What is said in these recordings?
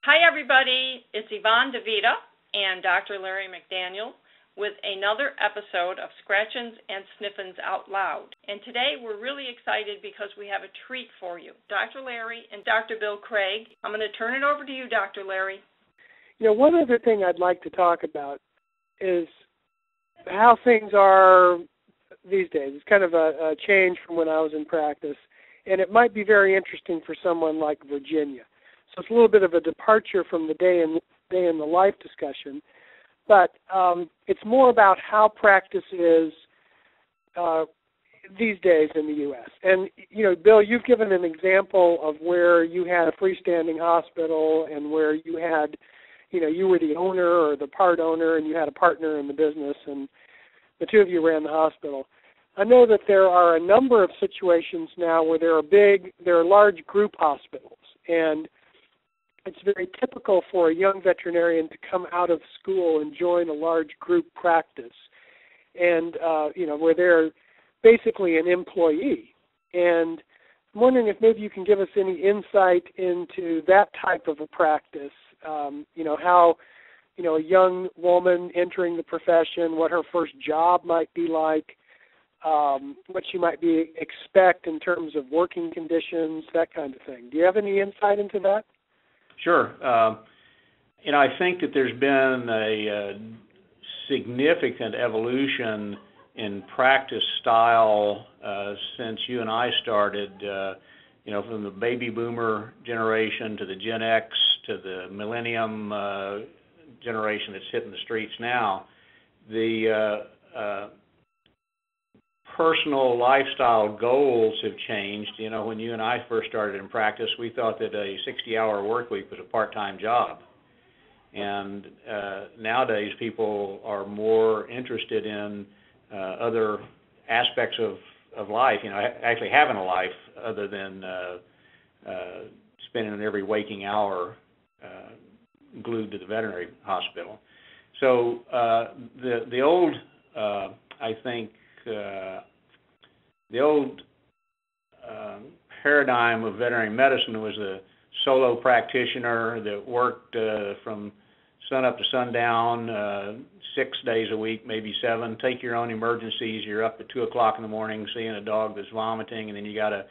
Hi, everybody. It's Yvonne DeVita and Dr. Larry McDaniel with another episode of Scratchins and Sniffins Out Loud. And today we're really excited because we have a treat for you. Dr. Larry and Dr. Bill Craig, I'm going to turn it over to you, Dr. Larry. You know, one other thing I'd like to talk about is how things are these days. It's kind of a change from when I was in practice, and it might be very interesting for someone like Virginia. So it's a little bit of a departure from the day in the life discussion, but it's more about how practice is these days in the U.S. And, you know, Bill, you've given an example of where you had a freestanding hospital and where you had, you know, you were the owner or the part owner and you had a partner in the business and the two of you ran the hospital. I know that there are a number of situations now where there are large group hospitals, and it's very typical for a young veterinarian to come out of school and join a large group practice, and you know, where they're basically an employee. And I'm wondering if maybe you can give us any insight into that type of a practice. You know, how, you know, a young woman entering the profession, what her first job might be like, what she might expect in terms of working conditions, that kind of thing. Do you have any insight into that? Sure. You know, I think that there's been a significant evolution in practice style since you and I started, you know, from the baby boomer generation to the Gen X to the millennium generation that's hitting the streets now. The personal lifestyle goals have changed. You know, when you and I first started in practice, we thought that a 60-hour work week was a part-time job. And nowadays, people are more interested in other aspects of life, you know, actually having a life other than spending every waking hour glued to the veterinary hospital. So the old, I think, the old paradigm of veterinary medicine was a solo practitioner that worked from sun up to sundown, 6 days a week, maybe 7. Take your own emergencies. You're up at 2 o'clock in the morning seeing a dog that's vomiting, and then you got to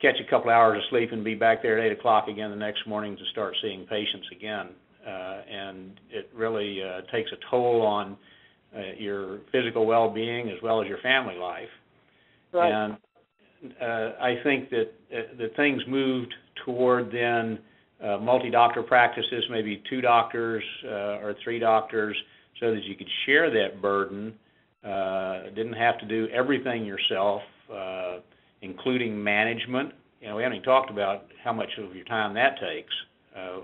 catch a couple hours of sleep and be back there at 8 o'clock again the next morning to start seeing patients again. And it really takes a toll on your physical well-being as well as your family life. Right. And I think that things moved toward then multi-doctor practices, maybe 2 doctors or 3 doctors, so that you could share that burden, didn't have to do everything yourself, including management. You know, we haven't even talked about how much of your time that takes.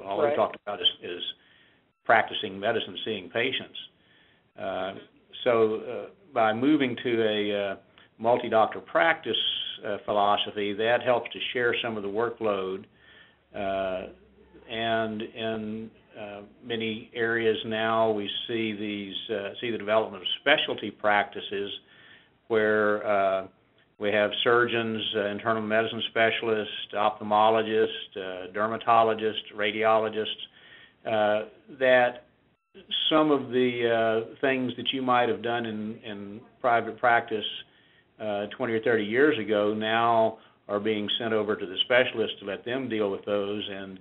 All we talked about is practicing medicine, seeing patients. So by moving to a multi-doctor practice philosophy, that helps to share some of the workload. And in many areas now, we see the development of specialty practices where we have surgeons, internal medicine specialists, ophthalmologists, dermatologists, radiologists, that some of the things that you might have done in private practice 20 or 30 years ago now are being sent over to the specialists to let them deal with those. And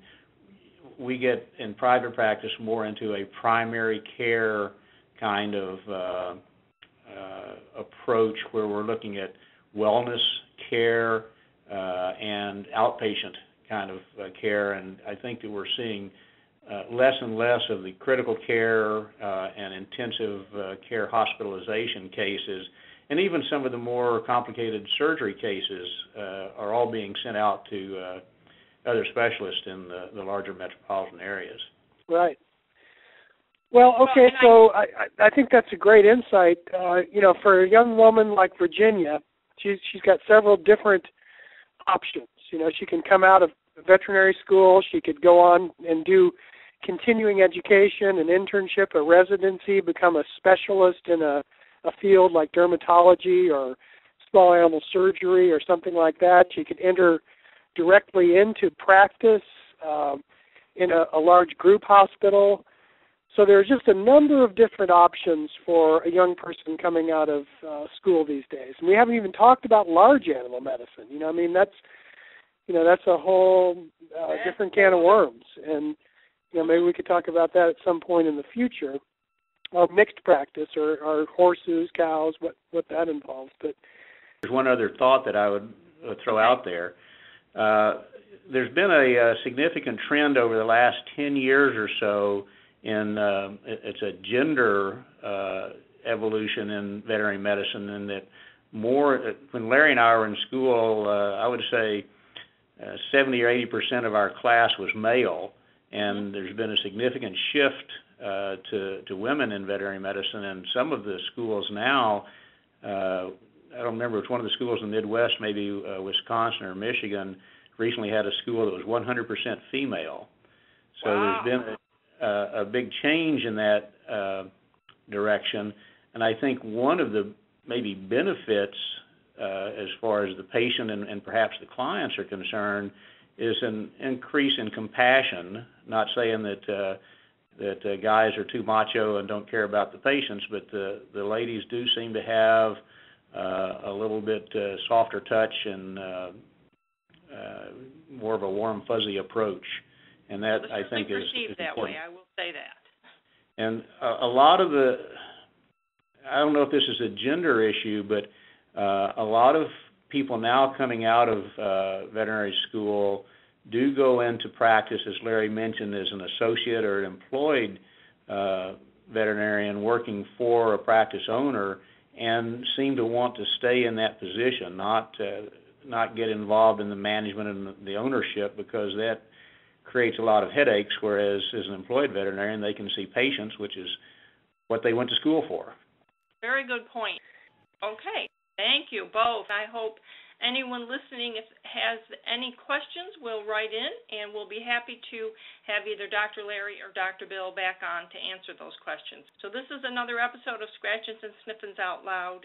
we get in private practice more into a primary care kind of approach where we're looking at wellness care and outpatient kind of care. And I think that we're seeing less and less of the critical care and intensive care hospitalization cases, and even some of the more complicated surgery cases are all being sent out to other specialists in the larger metropolitan areas. Right. Well, okay, so I think that's a great insight. You know, for a young woman like Virginia, she's got several different options. You know, she can come out of veterinary school, she could go on and do continuing education, an internship, a residency, become a specialist in a field like dermatology or small animal surgery or something like that. She could enter directly into practice. in a large group hospital. So there's just a number of different options for a young person coming out of school these days. And we haven't even talked about large animal medicine. I mean, that's a whole different can of worms. And, maybe we could talk about that at some point in the future. Or mixed practice, or horses, cows, what that involves. But there's one other thought that I would throw out there. There's been a significant trend over the last 10 years or so in it's a gender evolution in veterinary medicine, and that more when Larry and I were in school, I would say 70 or 80% of our class was male, and there's been a significant shift to women in veterinary medicine. And some of the schools now, I don't remember, it's one of the schools in the Midwest, maybe Wisconsin or Michigan, recently had a school that was 100% female. So wow. There's been a big change in that direction. And I think one of the maybe benefits as far as the patient and perhaps the clients are concerned is an increase in compassion, not saying that guys are too macho and don't care about the patients, but the ladies do seem to have a little bit softer touch and more of a warm, fuzzy approach. And that, I think, is that important. way. I will say that. And a lot of I don't know if this is a gender issue, but a lot of people now coming out of veterinary school do go into practice, as Larry mentioned, as an associate or an employed veterinarian working for a practice owner, and seem to want to stay in that position, not get involved in the management and the ownership, because that creates a lot of headaches, whereas as an employed veterinarian, they can see patients, which is what they went to school for. Very good point. Okay, thank you both. I hope anyone listening has any questions will write in, and we'll be happy to have either Dr. Larry or Dr. Bill back on to answer those questions. So this is another episode of Scratchins and Sniffins Out Loud.